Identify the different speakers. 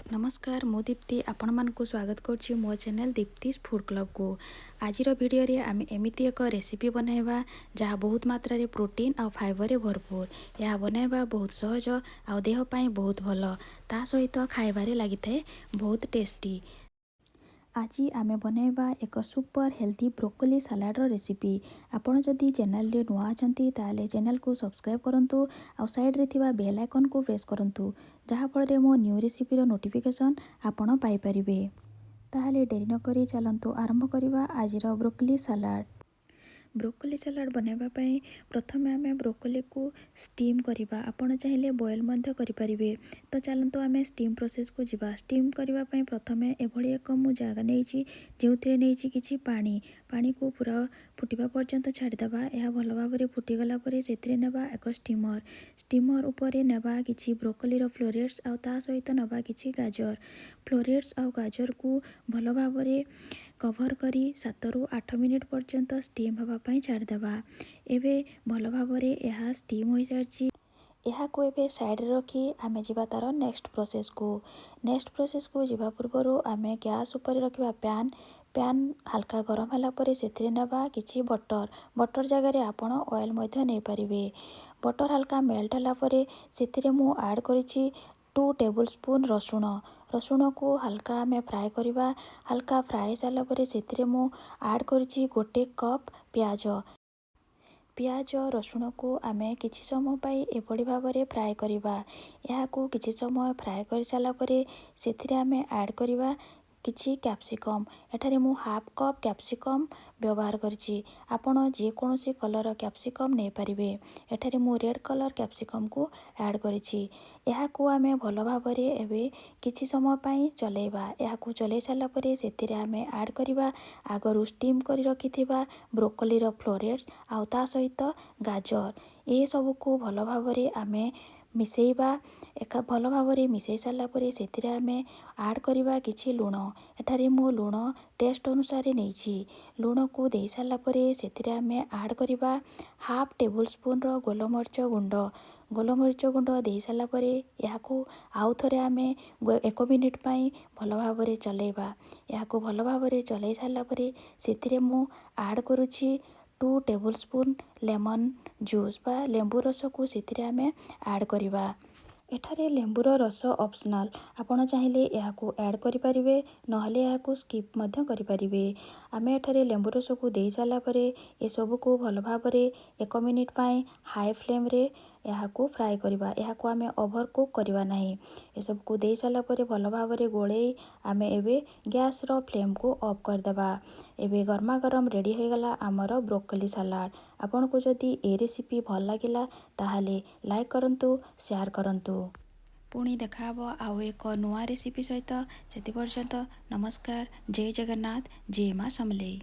Speaker 1: नमस्कार मु दीप्ति आपण मानकु स्वागत करछि मो चैनल दीप्तिस फूड क्लब को। आजिर वीडियो रे आमे एमिति एक रेसिपी बनाइबा जहाँ बहुत मात्रा रे प्रोटीन आ फाइबर रे भरपूर। यह बनाइबा बहुत सहज आ देह पई बहुत भल, ता सहित खाइबारे लागिथे बहुत टेस्टी। आज आमे बनाइबा एक सुपर हेल्थी ब्रोकोली सलाड रो रेसिपी। आपण जदि चैनल रे नुआ अछंती ताले चैनल को सब्सक्राइब करंतु आ साइड रे थिबा बेल आइकन को प्रेस करंतु, जहाँ फल रे मो न्यू रेसिपी रो नोटिफिकेशन आपण पाई परिबे। ताले डेरी न करी चलंतु आरंभ करिबा आजिर ब्रोकोली सलाड। ब्रोकोली सलाड बनाइबा पई प्रथमे आमे ब्रोकोली को स्टीम करिबा। आपण चाहिले बॉयल मध्य करि परिबे। तो चलंतु आमे स्टीम प्रोसेस को जिबा। स्टीम करिबा पई प्रथमे एभଳି एक मु जागा नेइछि जेउथे नेइछि किछि पानी को पूरा फुटिबा पर्यंत छाडी दबा। यह भल भाबरे फुटी गला परे सेथिरे नेबा एक स्टीमर उपरे नेबा किछि ब्रोकोली रो फ्लोरेट्स आ ता सहित नेबा किछि गाजर। फ्लोरेट्स आ गाजर को भल भाबरे कवर करी 7 रु 8 मिनिट पर्यंत स्टीम हवा पई छाडी दबा। एबे भल भाबरे यह स्टीम होई सारछि। यह को एबे साइड रे रखी आमे जिबा तार नेक्स्ट प्रोसेस को जिबा पूर्वरु आमे गैस ऊपर रखिबा पैन हल्का गरम होला परे सेथिरे नेबा किछि बटर जगह रे आपण ऑयल मध्य नै परिबे। बटर हल्का मेल्ट होला परे सेथिरे मु ऐड करिछि 2 टेबलस्पून रसुण को हल्का आमे फ्राई करिबा। हल्का फ्राई साला परे सेथिरे मु ऐड करिछि 1 कप पियाज रसुण को आमे किछि समय पाई एभଳି भाबरे फ्राई करिबा। यहा को किछि समय फ्राई कर साला परे सेथिरे आमे ऐड करिबा किछि कैप्सिकम। एठारे मु हाफ कप कैप्सिकम व्यवहार करछि। आपण जे कोनोसी कलर कैप्सिकम नै परिबे। एठारे मु रेड कलर कैप्सिकम को ऐड करिछि। यहा को आमे भल भाबरे एबे किछि समय पाई चलेबा। यहा को चले साला परे सेथिरे आमे ऐड करिबा आगरु स्टीम करि रखिथिबा ब्रोकोली रो फ्लोरेट्स आ ता सहित गाजर। ए सब को भल भाबरे आमे मिसेइबा। एक भल भाबरे मिसेइ साला परे सेथिरे आमे ऐड करिबा किछि लूण। एठारे मु लूण टेस्ट अनुसार नैछि। लूण को देई साला परे सेथिरे आमे ऐड करिबा हाफ टेबलस्पून रो गोलमरिच गुंड देई साला परे यहा को आउ थरे आमे 1 मिनिट पई भल भाबरे चलेबा। यहा को भल भाबरे चलै साला परे सेथिरे मु ऐड करूछि 2 टेबलस्पून लेमन जूस बा लेंबू रस को सेथिरे आमे ऐड करिबा। एठारे लेंबूर रस ऑप्शनल, आपण चाहिले यहा को ऐड करि परिबे नहले यहा को स्किप मध्य करि परिबे। आमे एठारे लेंबू रस को देई साला परे ए सब को भल भाबरे 1 मिनिट पई हाई फ्लेम रे यहा को फ्राई करिबा। यहा को आमे ओवर कुक करिबा नाही। ए सब को देई साला परे भल भाबरे गोळेई आमे एबे गैस रो फ्लेम को ऑफ कर देबा। एबे गरमा गरम रेडी हो गला हमर ब्रोकोली सलाड। आपण को जदि ए रेसिपी भल लागिला ताहाले लाइक करंतु शेयर करंतु। पुणी देखा हबो आउ एक नुआ रेसिपी सहित। सेति पर्यंत नमस्कार, जय जगन्नाथ, जय मां समलेई।